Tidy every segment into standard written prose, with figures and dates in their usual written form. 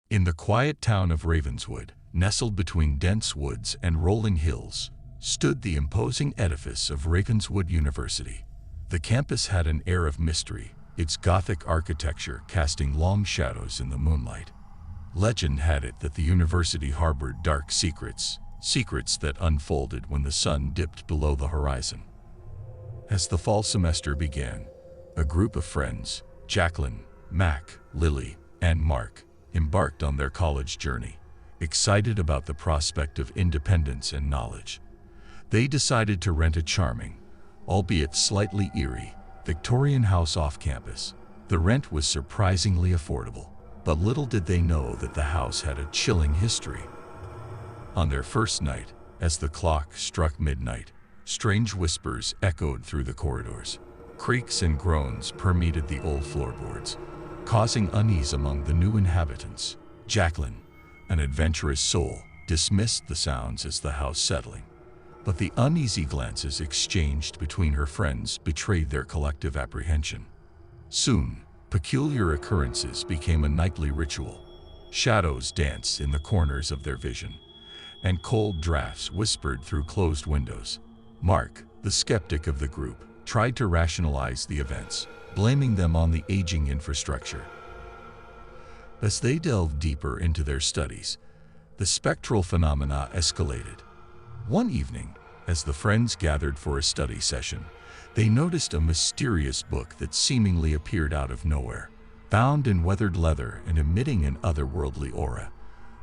In the quiet town of Ravenswood, nestled between dense woods and rolling hills, stood the imposing edifice of Ravenswood University. The campus had an air of mystery, its Gothic architecture casting long shadows in the moonlight. Legend had it that the university harbored dark secrets, secrets that unfolded when the sun dipped below the horizon. As the fall semester began, a group of friends, Jacqueline, Mac, Lily, and Mark, embarked on their college journey, excited about the prospect of independence and knowledge. They decided to rent a charming, albeit slightly eerie, Victorian house off campus. The rent was surprisingly affordable, but little did they know that the house had a chilling history. On their first night, as the clock struck midnight, strange whispers echoed through the corridors. Creaks and groans permeated the old floorboards, causing unease among the new inhabitants. Jacqueline, an adventurous soul, dismissed the sounds as the house settling, but the uneasy glances exchanged between her friends betrayed their collective apprehension. Soon, peculiar occurrences became a nightly ritual. Shadows danced in the corners of their vision, and cold drafts whispered through closed windows. Mark, the skeptic of the group, tried to rationalize the events, blaming them on the aging infrastructure. As they delved deeper into their studies, the spectral phenomena escalated. One evening, as the friends gathered for a study session, they noticed a mysterious book that seemingly appeared out of nowhere, bound in weathered leather and emitting an otherworldly aura.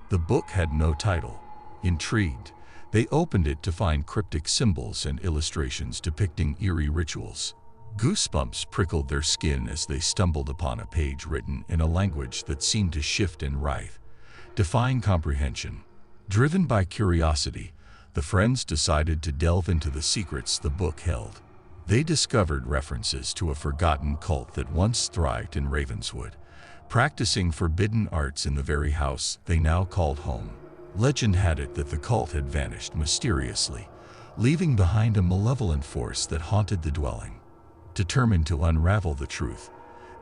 The book had no title. Intrigued, they opened it to find cryptic symbols and illustrations depicting eerie rituals. Goosebumps prickled their skin as they stumbled upon a page written in a language that seemed to shift and writhe, defying comprehension. Driven by curiosity, the friends decided to delve into the secrets the book held. They discovered references to a forgotten cult that once thrived in Ravenswood, practicing forbidden arts in the very house they now called home. Legend had it that the cult had vanished mysteriously, leaving behind a malevolent force that haunted the dwelling. Determined to unravel the truth,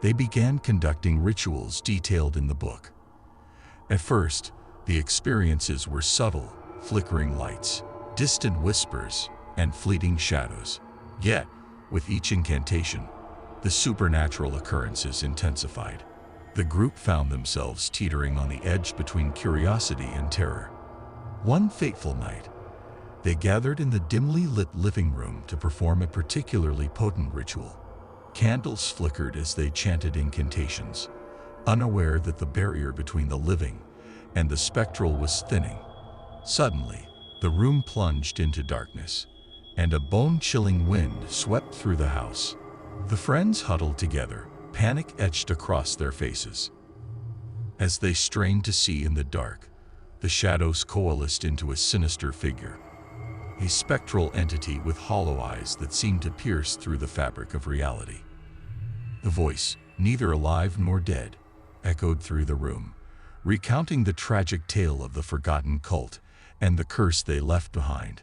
they began conducting rituals detailed in the book. At first, the experiences were subtle, flickering lights, distant whispers, and fleeting shadows. Yet, with each incantation, the supernatural occurrences intensified. The group found themselves teetering on the edge between curiosity and terror. One fateful night, they gathered in the dimly lit living room to perform a particularly potent ritual. Candles flickered as they chanted incantations, unaware that the barrier between the living and the spectral was thinning. Suddenly, the room plunged into darkness, and a bone-chilling wind swept through the house. The friends huddled together, panic etched across their faces. As they strained to see in the dark, the shadows coalesced into a sinister figure, a spectral entity with hollow eyes that seemed to pierce through the fabric of reality. The voice, neither alive nor dead, echoed through the room, recounting the tragic tale of the forgotten cult and the curse they left behind.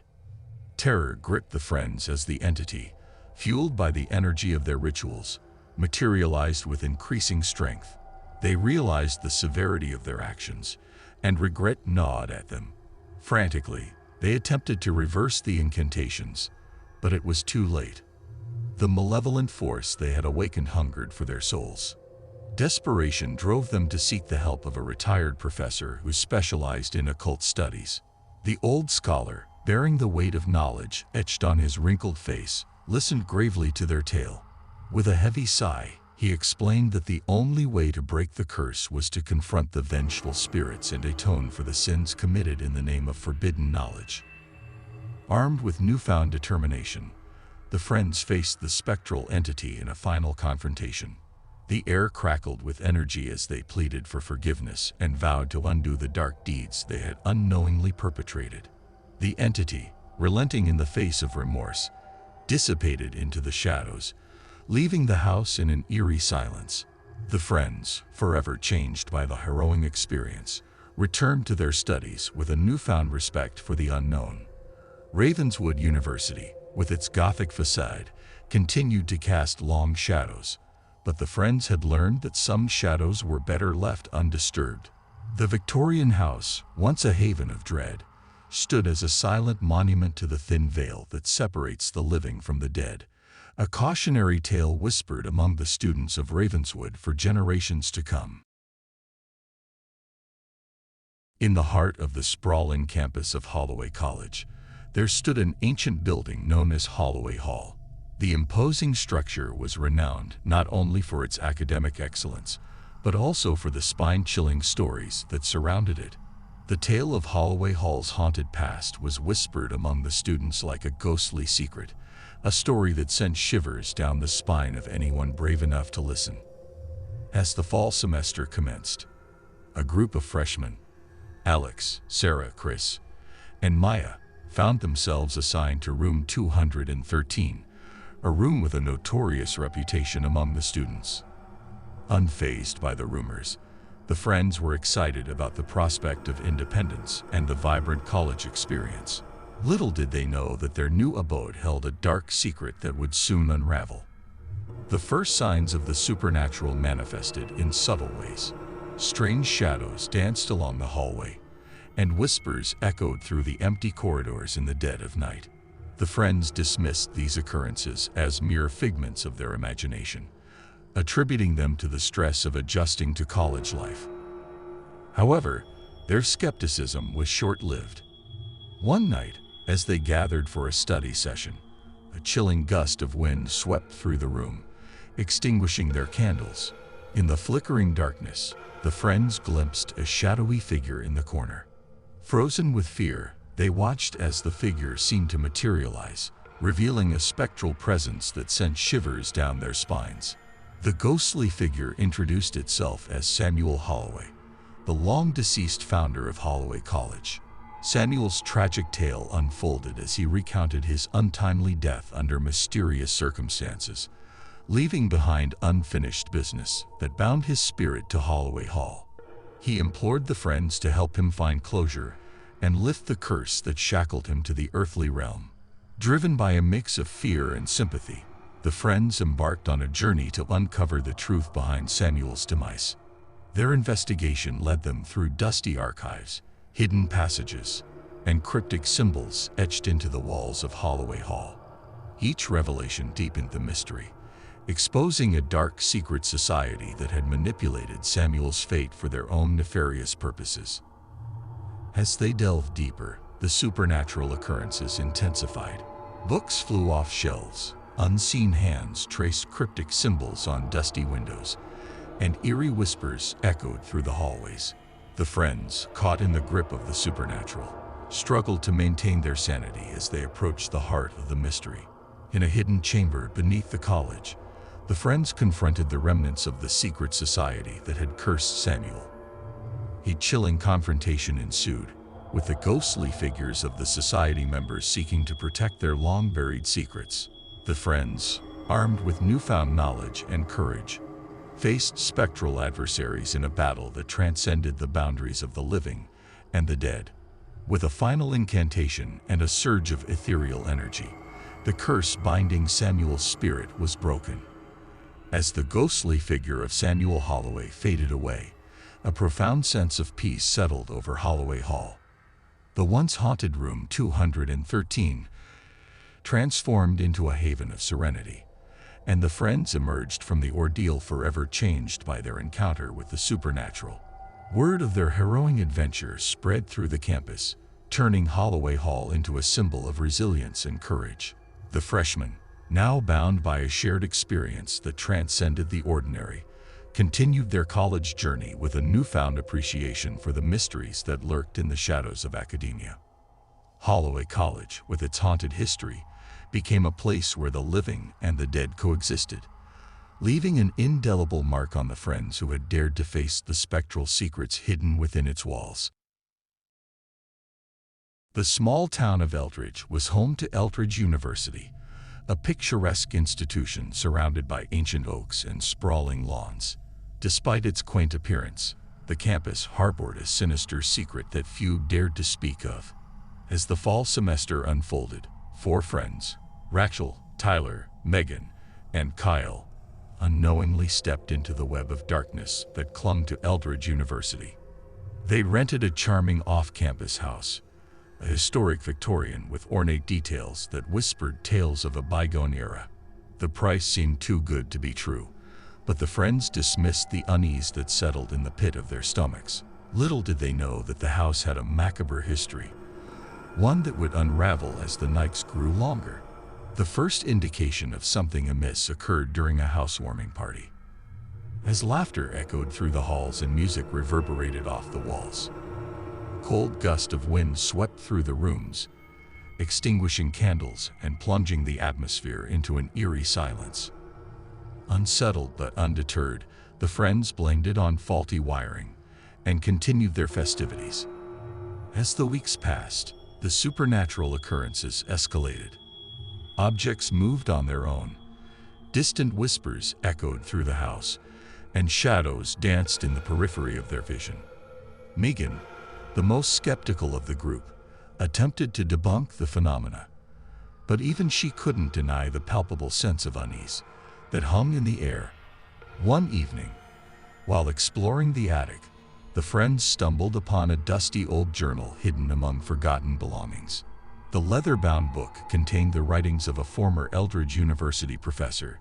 Terror gripped the friends as the entity, fueled by the energy of their rituals, materialized with increasing strength. They realized the severity of their actions, and regret gnawed at them. Frantically, they attempted to reverse the incantations, but it was too late. The malevolent force they had awakened hungered for their souls. Desperation drove them to seek the help of a retired professor who specialized in occult studies. The old scholar, bearing the weight of knowledge etched on his wrinkled face, listened gravely to their tale. With a heavy sigh, he explained that the only way to break the curse was to confront the vengeful spirits and atone for the sins committed in the name of forbidden knowledge. Armed with newfound determination, the friends faced the spectral entity in a final confrontation. The air crackled with energy as they pleaded for forgiveness and vowed to undo the dark deeds they had unknowingly perpetrated. The entity, relenting in the face of remorse, dissipated into the shadows, leaving the house in an eerie silence. The friends, forever changed by the harrowing experience, returned to their studies with a newfound respect for the unknown. Ravenswood University, with its Gothic facade, continued to cast long shadows, but the friends had learned that some shadows were better left undisturbed. The Victorian house, once a haven of dread, stood as a silent monument to the thin veil that separates the living from the dead, a cautionary tale whispered among the students of Ravenswood for generations to come. In the heart of the sprawling campus of Holloway College, there stood an ancient building known as Holloway Hall. The imposing structure was renowned not only for its academic excellence, but also for the spine-chilling stories that surrounded it. The tale of Holloway Hall's haunted past was whispered among the students like a ghostly secret, a story that sent shivers down the spine of anyone brave enough to listen. As the fall semester commenced, a group of freshmen, Alex, Sarah, Chris, and Maya, found themselves assigned to room 213, a room with a notorious reputation among the students. Unfazed by the rumors, the friends were excited about the prospect of independence and the vibrant college experience. Little did they know that their new abode held a dark secret that would soon unravel. The first signs of the supernatural manifested in subtle ways. Strange shadows danced along the hallway, and whispers echoed through the empty corridors in the dead of night. The friends dismissed these occurrences as mere figments of their imagination, attributing them to the stress of adjusting to college life. However, their skepticism was short-lived. One night, as they gathered for a study session, a chilling gust of wind swept through the room, extinguishing their candles. In the flickering darkness, the friends glimpsed a shadowy figure in the corner. Frozen with fear, they watched as the figure seemed to materialize, revealing a spectral presence that sent shivers down their spines. The ghostly figure introduced itself as Samuel Holloway, the long-deceased founder of Holloway College. Samuel's tragic tale unfolded as he recounted his untimely death under mysterious circumstances, leaving behind unfinished business that bound his spirit to Holloway Hall. He implored the friends to help him find closure and lift the curse that shackled him to the earthly realm. Driven by a mix of fear and sympathy, the friends embarked on a journey to uncover the truth behind Samuel's demise. Their investigation led them through dusty archives, hidden passages, and cryptic symbols etched into the walls of Holloway Hall. Each revelation deepened the mystery, exposing a dark secret society that had manipulated Samuel's fate for their own nefarious purposes. As they delved deeper, the supernatural occurrences intensified. Books flew off shelves, unseen hands traced cryptic symbols on dusty windows, and eerie whispers echoed through the hallways. The friends, caught in the grip of the supernatural, struggled to maintain their sanity as they approached the heart of the mystery. In a hidden chamber beneath the college, the friends confronted the remnants of the secret society that had cursed Samuel. A chilling confrontation ensued, with the ghostly figures of the society members seeking to protect their long-buried secrets. The friends, armed with newfound knowledge and courage, faced spectral adversaries in a battle that transcended the boundaries of the living and the dead. With a final incantation and a surge of ethereal energy, the curse binding Samuel's spirit was broken. As the ghostly figure of Samuel Holloway faded away, a profound sense of peace settled over Holloway Hall. The once haunted room 213 transformed into a haven of serenity, and the friends emerged from the ordeal forever changed by their encounter with the supernatural. Word of their harrowing adventure spread through the campus, turning Holloway Hall into a symbol of resilience and courage. The freshmen, now bound by a shared experience that transcended the ordinary, continued their college journey with a newfound appreciation for the mysteries that lurked in the shadows of academia. Holloway College, with its haunted history, became a place where the living and the dead coexisted, leaving an indelible mark on the friends who had dared to face the spectral secrets hidden within its walls. The small town of Eldridge was home to Eldridge University, a picturesque institution surrounded by ancient oaks and sprawling lawns. Despite its quaint appearance, the campus harbored a sinister secret that few dared to speak of. As the fall semester unfolded, 4 friends, Rachel, Tyler, Megan, and Kyle, unknowingly stepped into the web of darkness that clung to Eldridge University. They rented a charming off-campus house, a historic Victorian with ornate details that whispered tales of a bygone era. The price seemed too good to be true, but the friends dismissed the unease that settled in the pit of their stomachs. Little did they know that the house had a macabre history, one that would unravel as the nights grew longer. The first indication of something amiss occurred during a housewarming party. As laughter echoed through the halls and music reverberated off the walls, a cold gust of wind swept through the rooms, extinguishing candles and plunging the atmosphere into an eerie silence. Unsettled but undeterred, the friends blamed it on faulty wiring and continued their festivities. As the weeks passed, the supernatural occurrences escalated. Objects moved on their own, distant whispers echoed through the house, and shadows danced in the periphery of their vision. Megan, the most skeptical of the group, attempted to debunk the phenomena, but even she couldn't deny the palpable sense of unease that hung in the air. One evening, while exploring the attic, the friends stumbled upon a dusty old journal hidden among forgotten belongings. The leather-bound book contained the writings of a former Eldridge University professor,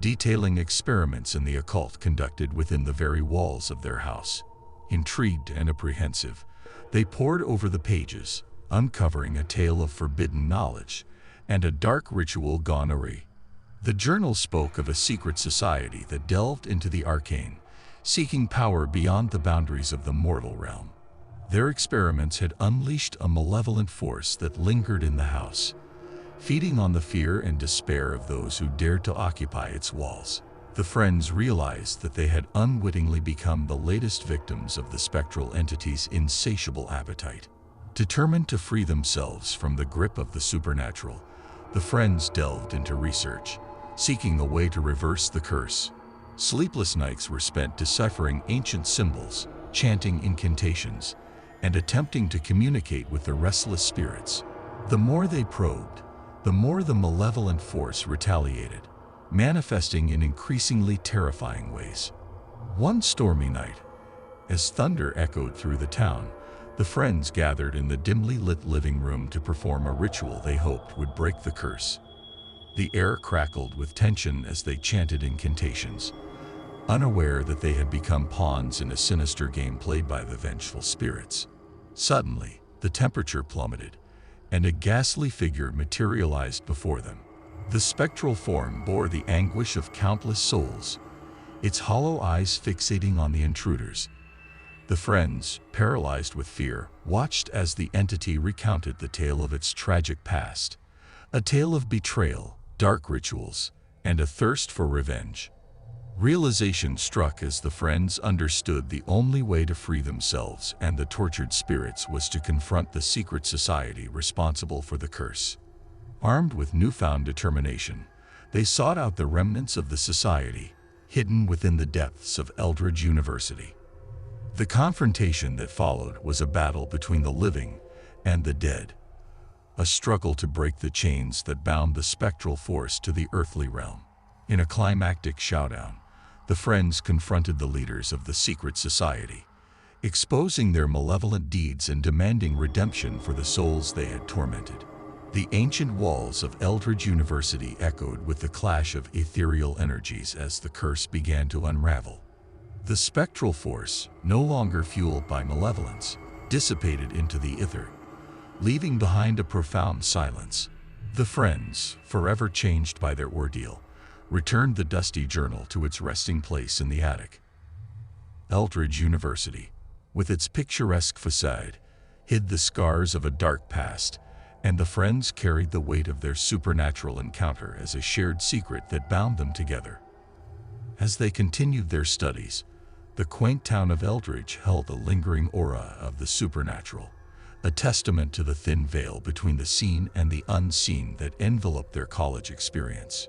detailing experiments in the occult conducted within the very walls of their house. Intrigued and apprehensive, they pored over the pages, uncovering a tale of forbidden knowledge and a dark ritual gone awry. The journal spoke of a secret society that delved into the arcane, seeking power beyond the boundaries of the mortal realm. Their experiments had unleashed a malevolent force that lingered in the house, feeding on the fear and despair of those who dared to occupy its walls. The friends realized that they had unwittingly become the latest victims of the spectral entity's insatiable appetite. Determined to free themselves from the grip of the supernatural, the friends delved into research, seeking a way to reverse the curse. Sleepless nights were spent deciphering ancient symbols, chanting incantations, and attempting to communicate with the restless spirits. The more they probed, the more the malevolent force retaliated, manifesting in increasingly terrifying ways. One stormy night, as thunder echoed through the town, the friends gathered in the dimly lit living room to perform a ritual they hoped would break the curse. The air crackled with tension as they chanted incantations, unaware that they had become pawns in a sinister game played by the vengeful spirits. Suddenly, the temperature plummeted, and a ghastly figure materialized before them. The spectral form bore the anguish of countless souls, its hollow eyes fixating on the intruders. The friends, paralyzed with fear, watched as the entity recounted the tale of its tragic past, a tale of betrayal, dark rituals, and a thirst for revenge. Realization struck as the friends understood the only way to free themselves and the tortured spirits was to confront the secret society responsible for the curse. Armed with newfound determination, they sought out the remnants of the society, hidden within the depths of Eldridge University. The confrontation that followed was a battle between the living and the dead, a struggle to break the chains that bound the spectral force to the earthly realm. In a climactic showdown, the friends confronted the leaders of the secret society, exposing their malevolent deeds and demanding redemption for the souls they had tormented. The ancient walls of Eldridge University echoed with the clash of ethereal energies as the curse began to unravel. The spectral force, no longer fueled by malevolence, dissipated into the ether, leaving behind a profound silence. The friends, forever changed by their ordeal, returned the dusty journal to its resting place in the attic. Eldridge University, with its picturesque facade, hid the scars of a dark past, and the friends carried the weight of their supernatural encounter as a shared secret that bound them together. As they continued their studies, the quaint town of Eldridge held a lingering aura of the supernatural, a testament to the thin veil between the seen and the unseen that enveloped their college experience.